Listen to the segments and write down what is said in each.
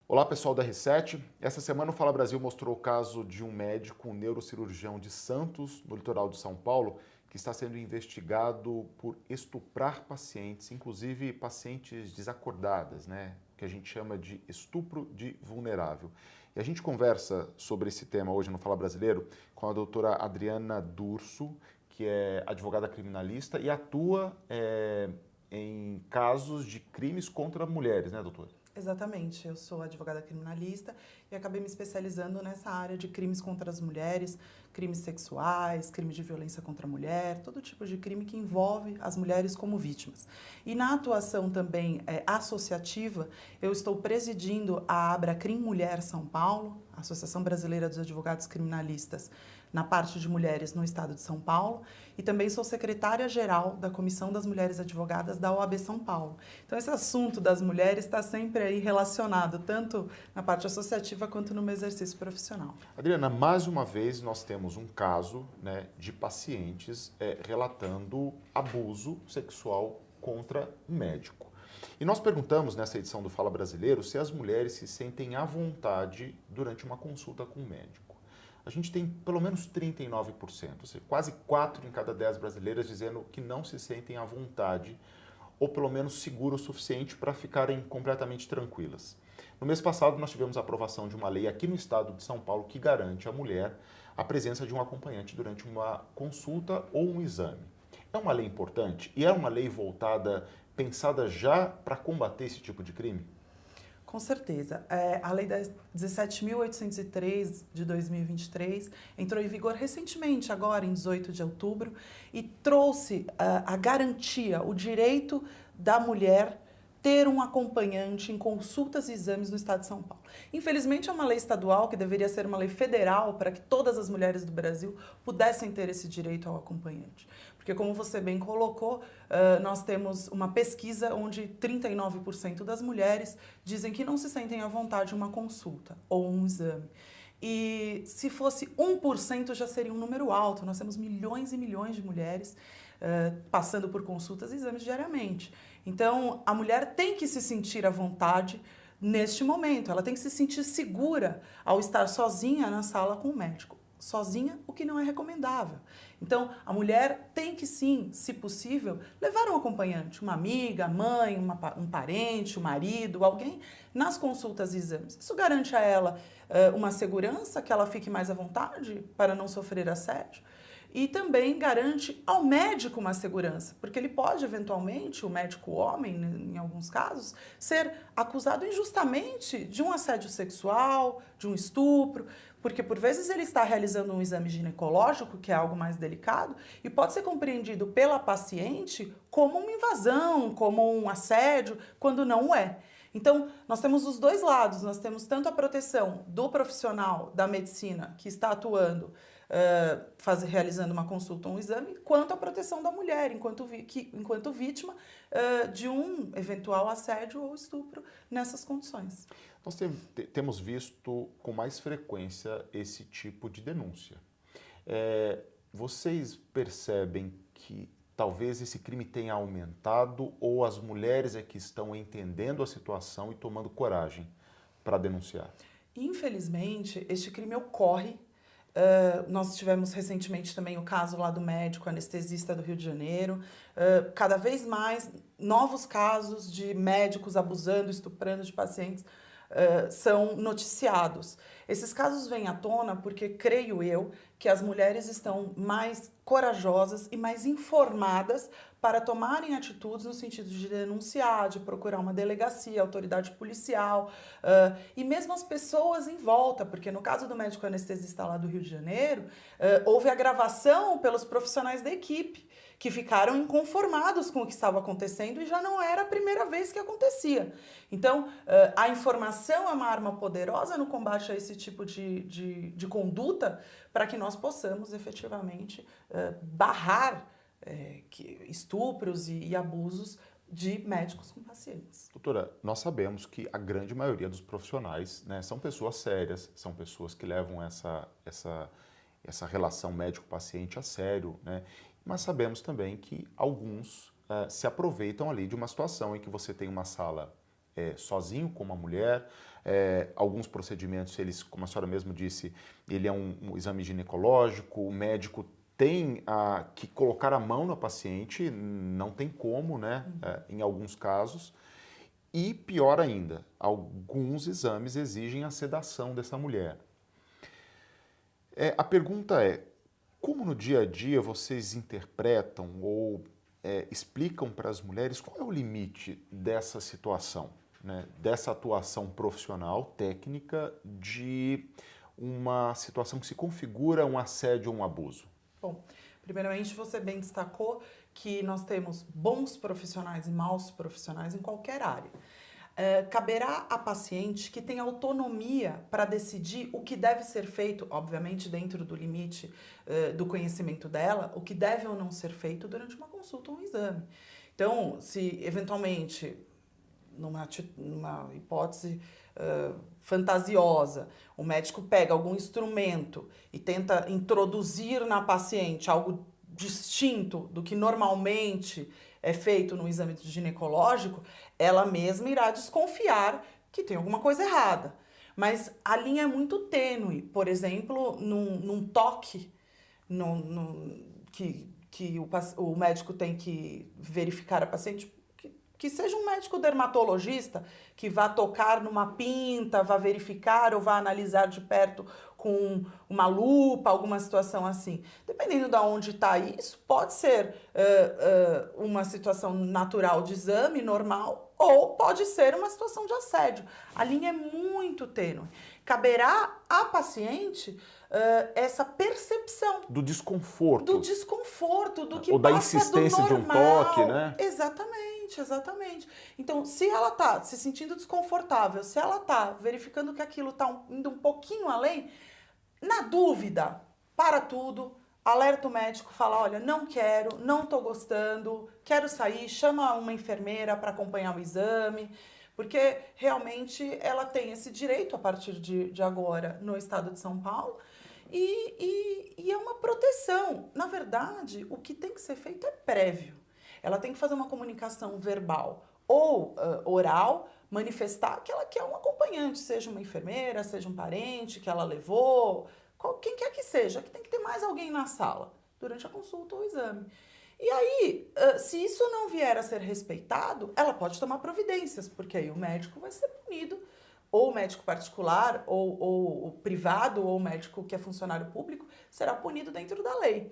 Olá pessoal da R7, essa semana o Fala Brasil mostrou o caso de um médico, um neurocirurgião de Santos, no litoral de São Paulo, que está sendo investigado por estuprar pacientes, inclusive pacientes desacordadas, né? Que a gente chama de estupro de vulnerável. E a gente conversa sobre esse tema hoje no Fala Brasileiro com a doutora Adriana Durso, que é advogada criminalista e atua em casos de crimes contra mulheres, né, doutora? Exatamente, eu sou advogada criminalista e acabei me especializando nessa área de crimes contra as mulheres, crimes sexuais, crimes de violência contra a mulher, todo tipo de crime que envolve as mulheres como vítimas. E na atuação também associativa, eu estou presidindo a Abracrim Mulher São Paulo, Associação Brasileira dos Advogados Criminalistas, na parte de mulheres no estado de São Paulo, e também sou secretária-geral da Comissão das Mulheres Advogadas da OAB São Paulo. Então esse assunto das mulheres está sempre aí relacionado, tanto na parte associativa quanto no meu exercício profissional. Adriana, mais uma vez nós temos um caso, né, de pacientes relatando abuso sexual contra um médico. E nós perguntamos nessa edição do Fala Brasileiro se as mulheres se sentem à vontade durante uma consulta com o médico. A gente tem pelo menos 39%, ou seja, quase 4 em cada 10 brasileiras dizendo que não se sentem à vontade ou pelo menos seguras o suficiente para ficarem completamente tranquilas. No mês passado, nós tivemos a aprovação de uma lei aqui no estado de São Paulo que garante à mulher a presença de um acompanhante durante uma consulta ou um exame. É uma lei importante e é uma lei voltada, pensada já para combater esse tipo de crime? Com certeza. A Lei 17.803 de 2023 entrou em vigor recentemente, agora em 18 de outubro, e trouxe a garantia, o direito da mulher ter um acompanhante em consultas e exames no estado de São Paulo. Infelizmente é uma lei estadual que deveria ser uma lei federal para que todas as mulheres do Brasil pudessem ter esse direito ao acompanhante. Porque como você bem colocou, nós temos uma pesquisa onde 39% das mulheres dizem que não se sentem à vontade em uma consulta ou um exame. E se fosse 1% já seria um número alto. Nós temos milhões e milhões de mulheres passando por consultas e exames diariamente. Então, a mulher tem que se sentir à vontade neste momento. Ela tem que se sentir segura ao estar sozinha na sala com o médico. Sozinha, o que não é recomendável. Então, a mulher tem que sim, se possível, levar um acompanhante, uma amiga, mãe, um parente, um marido, alguém, nas consultas e exames. Isso garante a ela uma segurança, que ela fique mais à vontade para não sofrer assédio. E também garante ao médico uma segurança, porque ele pode, eventualmente, o médico homem, em alguns casos, ser acusado injustamente de um assédio sexual, de um estupro, porque por vezes ele está realizando um exame ginecológico, que é algo mais delicado, e pode ser compreendido pela paciente como uma invasão, como um assédio, quando não é. Então, nós temos os dois lados, nós temos tanto a proteção do profissional da medicina que está atuando, realizando uma consulta ou um exame, quanto a proteção da mulher, enquanto vítima de um eventual assédio ou estupro nessas condições. Nós temos visto com mais frequência esse tipo de denúncia. Vocês percebem que talvez esse crime tenha aumentado ou as mulheres é que estão entendendo a situação e tomando coragem para denunciar? Infelizmente, este crime ocorre. Nós tivemos recentemente também o caso lá do médico anestesista do Rio de Janeiro. Cada vez mais novos casos de médicos abusando, estuprando de pacientes são noticiados. Esses casos vêm à tona porque creio eu que as mulheres estão mais corajosas e mais informadas para tomarem atitudes no sentido de denunciar, de procurar uma delegacia, autoridade policial, e mesmo as pessoas em volta, porque no caso do médico anestesista lá do Rio de Janeiro, houve a gravação pelos profissionais da equipe, que ficaram inconformados com o que estava acontecendo e já não era a primeira vez que acontecia. Então, a informação é uma arma poderosa no combate a esse tipo de conduta para que nós possamos efetivamente barrar estupros e abusos de médicos com pacientes. Doutora, nós sabemos que a grande maioria dos profissionais, né, são pessoas sérias, são pessoas que levam essa relação médico-paciente a sério, né? Mas sabemos também que alguns se aproveitam ali de uma situação em que você tem uma sala sozinho com uma mulher. Alguns procedimentos, eles, como a senhora mesmo disse, ele é um exame ginecológico, o médico tem que colocar a mão na paciente, não tem como, né, em alguns casos. E pior ainda, alguns exames exigem a sedação dessa mulher. A pergunta é, como no dia a dia vocês interpretam ou explicam para as mulheres qual é o limite dessa situação, né, dessa atuação profissional, técnica, de uma situação que se configura um assédio ou um abuso? Bom, primeiramente você bem destacou que nós temos bons profissionais e maus profissionais em qualquer área. Caberá à paciente que tem autonomia para decidir o que deve ser feito, obviamente dentro do limite do conhecimento dela, o que deve ou não ser feito durante uma consulta ou um exame. Então, se eventualmente, numa hipótese fantasiosa, o médico pega algum instrumento e tenta introduzir na paciente algo distinto do que normalmente é feito no exame ginecológico, ela mesma irá desconfiar que tem alguma coisa errada. Mas a linha é muito tênue. Por exemplo, num toque que o médico tem que verificar a paciente, que seja um médico dermatologista que vá tocar numa pinta, vá verificar ou vá analisar de perto com uma lupa, alguma situação assim. Dependendo de onde está isso, pode ser uma situação natural de exame, normal, ou pode ser uma situação de assédio. A linha é muito tênue. Caberá à paciente essa percepção. Do desconforto. Do desconforto, do que ou da passa insistência do de um normal. toque, né? Exatamente. Então, se ela tá se sentindo desconfortável, se ela tá verificando que aquilo tá indo um pouquinho além, na dúvida, para tudo, alerta o médico, fala, olha, não quero, não tô gostando, quero sair, chama uma enfermeira para acompanhar o exame, porque realmente ela tem esse direito a partir de agora no estado de São Paulo e é uma proteção. Na verdade, o que tem que ser feito é prévio. Ela tem que fazer uma comunicação verbal ou oral, manifestar que ela quer um acompanhante, seja uma enfermeira, seja um parente que ela levou, quem quer que seja, que tem que ter mais alguém na sala durante a consulta ou o exame. E aí, se isso não vier a ser respeitado, ela pode tomar providências, porque aí o médico vai ser punido, ou o médico particular, ou o privado, ou o médico que é funcionário público, será punido dentro da lei.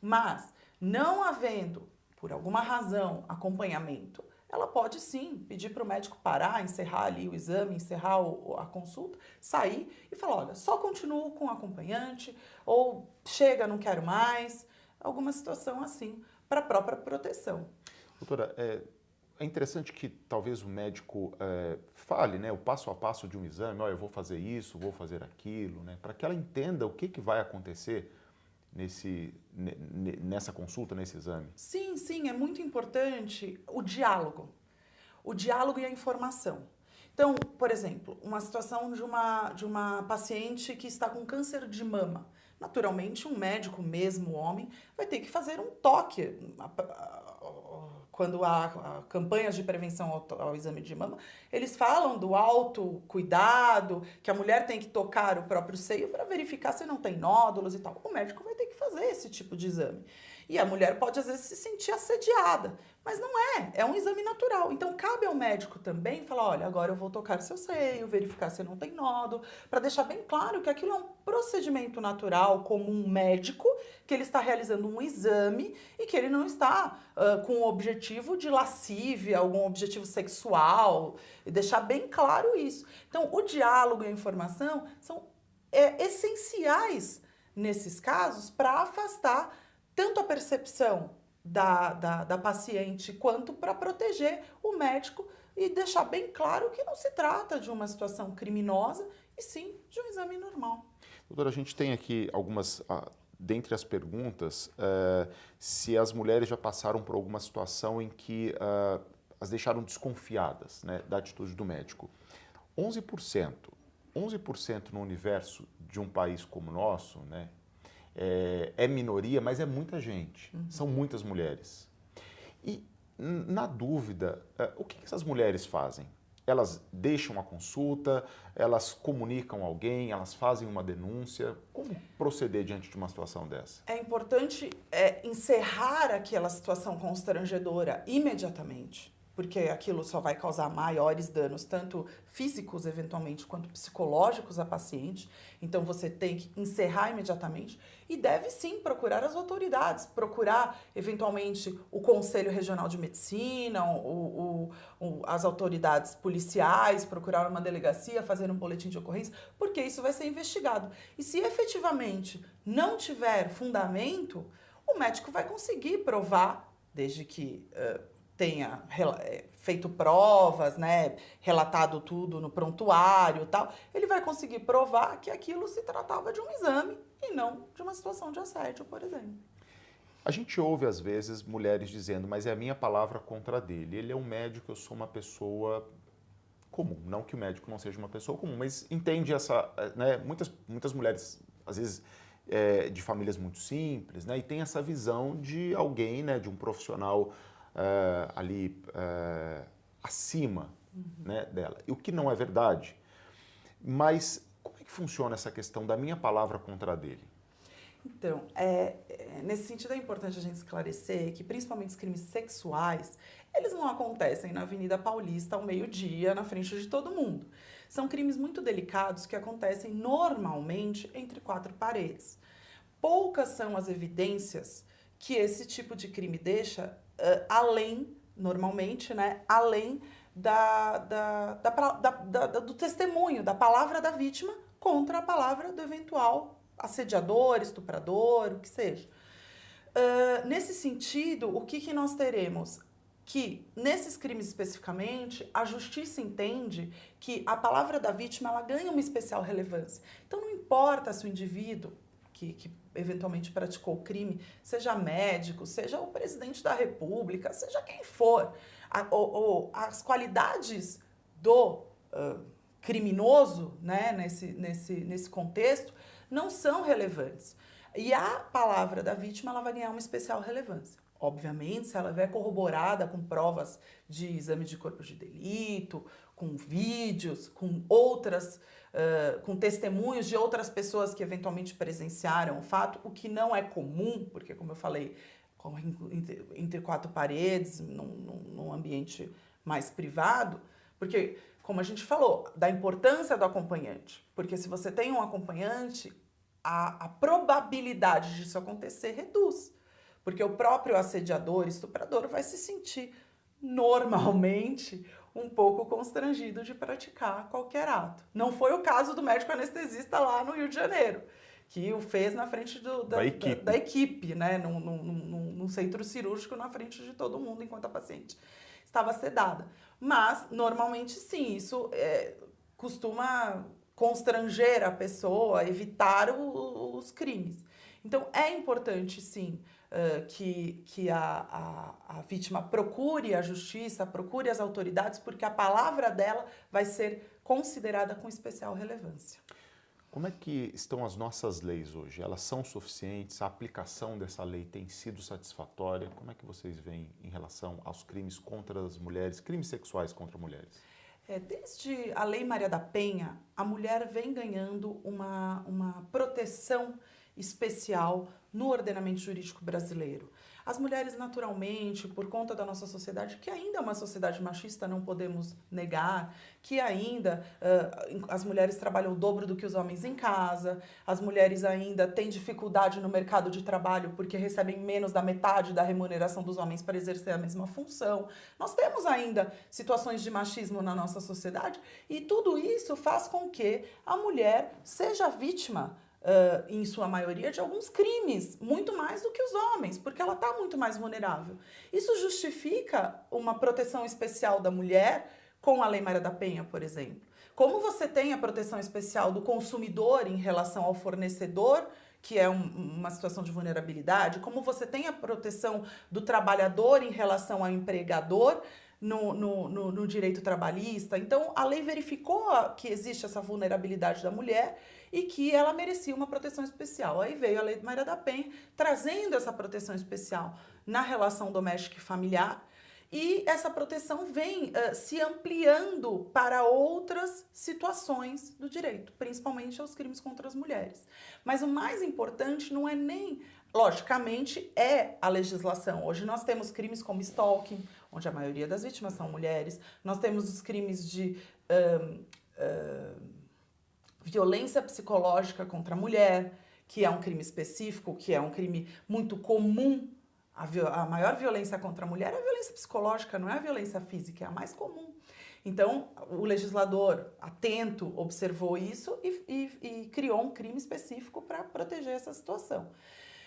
Mas, não havendo por alguma razão, acompanhamento, ela pode sim pedir para o médico parar, encerrar ali o exame, encerrar a consulta, sair e falar, olha, só continuo com o acompanhante, ou chega, não quero mais, alguma situação assim, para a própria proteção. Doutora, é interessante que talvez o médico fale, né, o passo a passo de um exame, olha, eu vou fazer isso, vou fazer aquilo, né, para que ela entenda o que vai acontecer nessa consulta, nesse exame? Sim, é muito importante o diálogo e a informação. Então, por exemplo, uma situação de uma paciente que está com câncer de mama. Naturalmente, um médico, mesmo homem, vai ter que fazer um toque quando há campanhas de prevenção ao exame de mama. Eles falam do autocuidado, que a mulher tem que tocar o próprio seio para verificar se não tem nódulos e tal. O médico vai ter que fazer esse tipo de exame. E a mulher pode, às vezes, se sentir assediada, mas não é um exame natural. Então, cabe ao médico também falar, olha, agora eu vou tocar seu seio, verificar se não tem nódulo, para deixar bem claro que aquilo é um procedimento natural, como um médico, que ele está realizando um exame e que ele não está com o objetivo de lascívia, algum objetivo sexual, e deixar bem claro isso. Então, o diálogo e a informação são essenciais nesses casos para afastar tanto a percepção da paciente quanto para proteger o médico e deixar bem claro que não se trata de uma situação criminosa e sim de um exame normal. Doutora, a gente tem aqui algumas, dentre as perguntas, se as mulheres já passaram por alguma situação em que as deixaram desconfiadas, né, da atitude do médico. 11% no universo de um país como o nosso, né, é minoria, mas é muita gente, são muitas mulheres. E, na dúvida, o que essas mulheres fazem? Elas deixam a consulta, elas comunicam alguém, elas fazem uma denúncia. Como proceder diante de uma situação dessa? É importante encerrar aquela situação constrangedora imediatamente, porque aquilo só vai causar maiores danos, tanto físicos, eventualmente, quanto psicológicos à paciente. Então, você tem que encerrar imediatamente e deve, sim, procurar as autoridades, procurar, eventualmente, o Conselho Regional de Medicina, as autoridades policiais, procurar uma delegacia, fazer um boletim de ocorrência, porque isso vai ser investigado. E se efetivamente não tiver fundamento, o médico vai conseguir provar, desde que tenha feito provas, né, relatado tudo no prontuário e tal, ele vai conseguir provar que aquilo se tratava de um exame e não de uma situação de assédio, por exemplo. A gente ouve, às vezes, mulheres dizendo, mas é a minha palavra contra a dele. Ele é um médico, eu sou uma pessoa comum. Não que o médico não seja uma pessoa comum, mas entende essa... né, muitas mulheres, às vezes, de famílias muito simples, né, e tem essa visão de alguém, né, de um profissional ali acima, né, dela. E o que não é verdade. Mas como é que funciona essa questão da minha palavra contra a dele? Então, nesse sentido é importante a gente esclarecer que principalmente os crimes sexuais, eles não acontecem na Avenida Paulista ao meio-dia, na frente de todo mundo. São crimes muito delicados que acontecem normalmente entre quatro paredes. Poucas são as evidências que esse tipo de crime deixa além, normalmente, né, além do testemunho, da palavra da vítima contra a palavra do eventual assediador, estuprador, o que seja. Nesse sentido, o que nós teremos? Que, nesses crimes especificamente, a justiça entende que a palavra da vítima ela ganha uma especial relevância. Então, não importa se o indivíduo que eventualmente praticou o crime, seja médico, seja o presidente da República, seja quem for, as qualidades do criminoso, né, nesse contexto, não são relevantes. E a palavra da vítima ela vai ganhar uma especial relevância. Obviamente, se ela vier corroborada com provas de exame de corpo de delito, com vídeos, com outras, com testemunhos de outras pessoas que eventualmente presenciaram o fato, o que não é comum, porque, como eu falei, entre quatro paredes, num ambiente mais privado, porque, como a gente falou, da importância do acompanhante, porque se você tem um acompanhante, a probabilidade disso acontecer reduz. Porque o próprio assediador, estuprador, vai se sentir normalmente um pouco constrangido de praticar qualquer ato. Não foi o caso do médico anestesista lá no Rio de Janeiro, que o fez na frente da equipe, né? Num centro cirúrgico, na frente de todo mundo, enquanto a paciente estava sedada. Mas, normalmente, sim, isso costuma constranger a pessoa, evitar os crimes. Então, é importante, sim, que a vítima procure a justiça, procure as autoridades, porque a palavra dela vai ser considerada com especial relevância. Como é que estão as nossas leis hoje? Elas são suficientes? A aplicação dessa lei tem sido satisfatória? Como é que vocês veem em relação aos crimes contra as mulheres, crimes sexuais contra mulheres? Desde a Lei Maria da Penha, a mulher vem ganhando uma proteção especial no ordenamento jurídico brasileiro. As mulheres, naturalmente, por conta da nossa sociedade, que ainda é uma sociedade machista, não podemos negar, que ainda as mulheres trabalham o dobro do que os homens em casa, as mulheres ainda têm dificuldade no mercado de trabalho porque recebem menos da metade da remuneração dos homens para exercer a mesma função. Nós temos ainda situações de machismo na nossa sociedade e tudo isso faz com que a mulher seja vítima em sua maioria, de alguns crimes, muito mais do que os homens, porque ela está muito mais vulnerável. Isso justifica uma proteção especial da mulher com a Lei Maria da Penha, por exemplo. Como você tem a proteção especial do consumidor em relação ao fornecedor, que é uma situação de vulnerabilidade, como você tem a proteção do trabalhador em relação ao empregador, no direito trabalhista. Então, a lei verificou que existe essa vulnerabilidade da mulher e que ela merecia uma proteção especial. Aí veio a Lei Maria da Penha, trazendo essa proteção especial na relação doméstica e familiar E essa proteção vem se ampliando para outras situações do direito, principalmente aos crimes contra as mulheres. Mas o mais importante não é nem, logicamente, é a legislação. Hoje nós temos crimes como stalking, onde a maioria das vítimas são mulheres, nós temos os crimes de violência psicológica contra a mulher, que é um crime específico, que é um crime muito comum. A maior violência contra a mulher é a violência psicológica, não é a violência física, é a mais comum. Então, o legislador, atento, observou isso e criou um crime específico para proteger essa situação.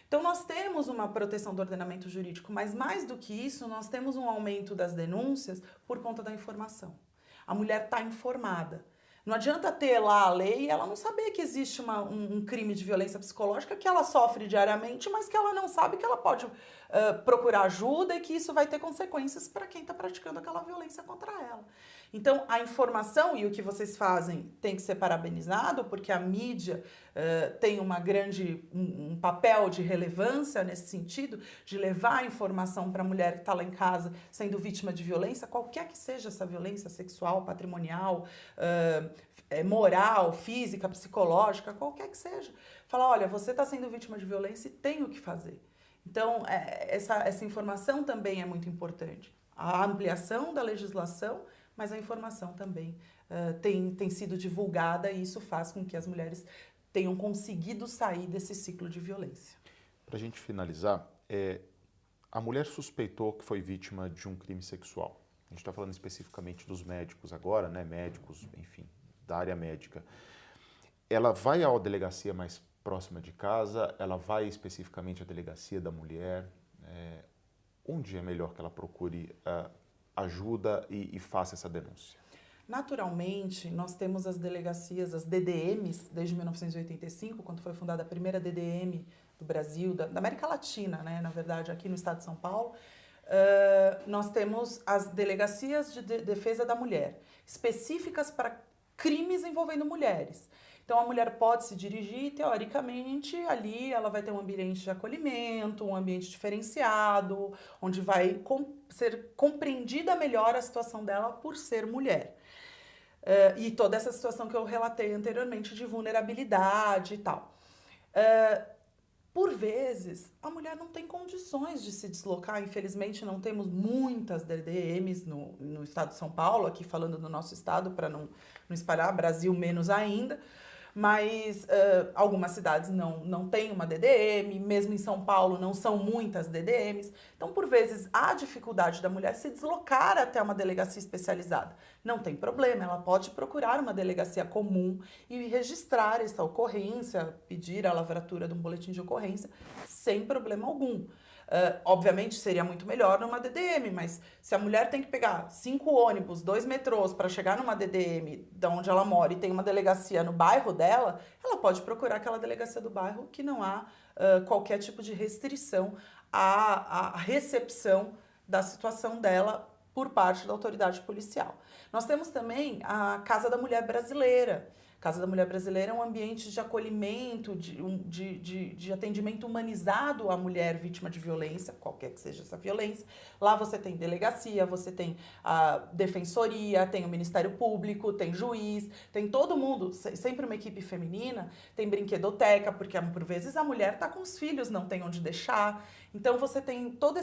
Então, nós temos uma proteção do ordenamento jurídico, mas mais do que isso, nós temos um aumento das denúncias por conta da informação. A mulher está informada. Não adianta ter lá a lei e ela não saber que existe um crime de violência psicológica que ela sofre diariamente, mas que ela não sabe que ela pode procurar ajuda e que isso vai ter consequências para quem está praticando aquela violência contra ela. Então, a informação e o que vocês fazem tem que ser parabenizado, porque a mídia tem um papel de relevância nesse sentido, de levar a informação para a mulher que está lá em casa sendo vítima de violência, qualquer que seja essa violência sexual, patrimonial, moral, física, psicológica, qualquer que seja. Falar, olha, você está sendo vítima de violência e tem o que fazer. Então, essa informação também é muito importante. A ampliação da legislação, mas a informação também tem sido divulgada e isso faz com que as mulheres tenham conseguido sair desse ciclo de violência. Para a gente finalizar, a mulher suspeitou que foi vítima de um crime sexual. A gente está falando especificamente dos médicos agora, né? Médicos, enfim, da área médica. Ela vai à delegacia mais próxima de casa, ela vai especificamente à delegacia da mulher. Onde é melhor que ela procure ajuda e faça essa denúncia? Naturalmente, nós temos as delegacias, as DDMs, desde 1985, quando foi fundada a primeira DDM do Brasil, da América Latina, né? Na verdade, aqui no estado de São Paulo. Nós temos as delegacias de defesa da mulher, específicas para crimes envolvendo mulheres. Então, a mulher pode se dirigir, teoricamente, ali ela vai ter um ambiente de acolhimento, um ambiente diferenciado, onde vai ser compreendida melhor a situação dela por ser mulher. E toda essa situação que eu relatei anteriormente de vulnerabilidade e tal. Por vezes, a mulher não tem condições de se deslocar. Infelizmente, não temos muitas DDMs no estado de São Paulo, aqui falando do nosso estado, para não espalhar, Brasil menos ainda. Mas algumas cidades não têm uma DDM, mesmo em São Paulo não são muitas DDMs. Então, por vezes, há dificuldade da mulher se deslocar até uma delegacia especializada. Não tem problema, ela pode procurar uma delegacia comum e registrar essa ocorrência, pedir a lavratura de um boletim de ocorrência, sem problema algum. Obviamente seria muito melhor numa DDM, mas se a mulher tem que pegar 5 ônibus, 2 metrôs para chegar numa DDM de onde ela mora e tem uma delegacia no bairro dela, ela pode procurar aquela delegacia do bairro que não há qualquer tipo de restrição à recepção da situação dela por parte da autoridade policial. Nós temos também a Casa da Mulher Brasileira. Casa da Mulher Brasileira é um ambiente de acolhimento, de atendimento humanizado à mulher vítima de violência, qualquer que seja essa violência. Lá você tem delegacia, você tem a defensoria, tem o Ministério Público, tem juiz, tem todo mundo, sempre uma equipe feminina, tem brinquedoteca, porque por vezes a mulher está com os filhos, não tem onde deixar. Então você tem toda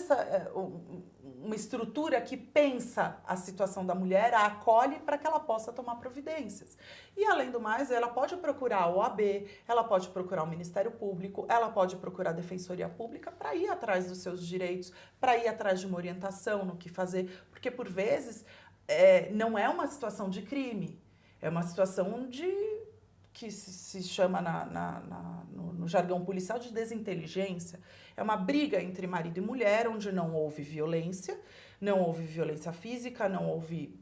uma estrutura que pensa a situação da mulher, a acolhe para que ela possa tomar providências. E além do mais, ela pode procurar a OAB, ela pode procurar o Ministério Público, ela pode procurar a Defensoria Pública para ir atrás dos seus direitos, para ir atrás de uma orientação no que fazer, porque por vezes não é uma situação de crime, é uma situação que se chama no jargão policial de desinteligência. É uma briga entre marido e mulher, onde não houve violência física, não houve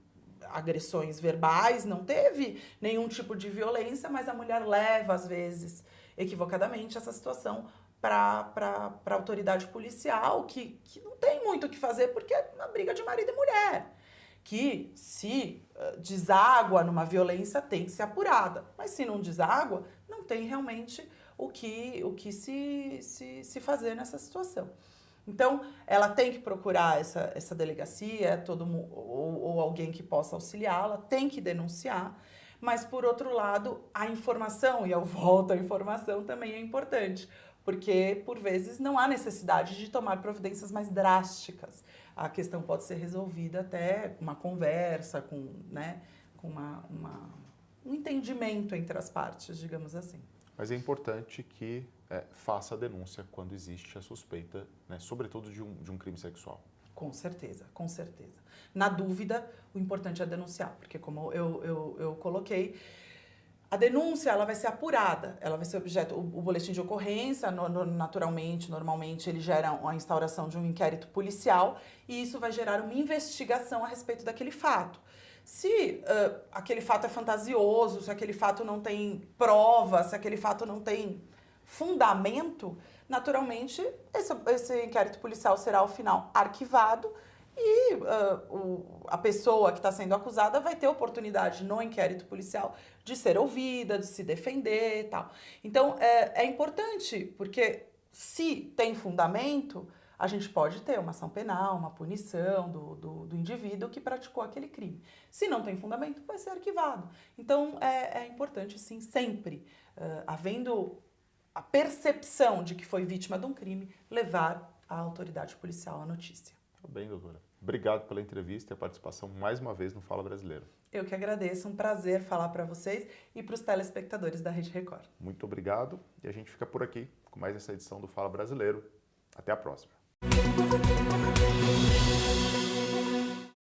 agressões verbais, não teve nenhum tipo de violência, mas a mulher leva, às vezes, equivocadamente, essa situação para a autoridade policial, que não tem muito o que fazer, porque é uma briga de marido e mulher, que se deságua numa violência tem que ser apurada, mas se não deságua, não tem realmente o que se fazer nessa situação. Então, ela tem que procurar essa delegacia, ou alguém que possa auxiliá-la, tem que denunciar, mas, por outro lado, a informação, e eu volto à informação, também é importante, porque, por vezes, não há necessidade de tomar providências mais drásticas. A questão pode ser resolvida até com uma conversa, né, com um entendimento entre as partes, digamos assim. Mas é importante que faça a denúncia quando existe a suspeita, né, sobretudo de um crime sexual. Com certeza, com certeza. Na dúvida, o importante é denunciar, porque como eu coloquei, a denúncia ela vai ser apurada, ela vai ser objeto, o boletim de ocorrência, naturalmente, normalmente, ele gera a instauração de um inquérito policial e isso vai gerar uma investigação a respeito daquele fato. Se aquele fato é fantasioso, se aquele fato não tem prova, se aquele fato não tem fundamento, naturalmente, esse inquérito policial será, ao final, arquivado e a pessoa que está sendo acusada vai ter oportunidade no inquérito policial de ser ouvida, de se defender e tal. Então, é importante, porque se tem fundamento, a gente pode ter uma ação penal, uma punição do indivíduo que praticou aquele crime. Se não tem fundamento, vai ser arquivado. Então, é importante, sim, sempre, havendo a percepção de que foi vítima de um crime, levar a autoridade policial a notícia. Tá bem, doutora. Obrigado pela entrevista e a participação mais uma vez no Fala Brasileiro. Eu que agradeço, um prazer falar para vocês e para os telespectadores da Rede Record. Muito obrigado e a gente fica por aqui com mais essa edição do Fala Brasileiro. Até a próxima.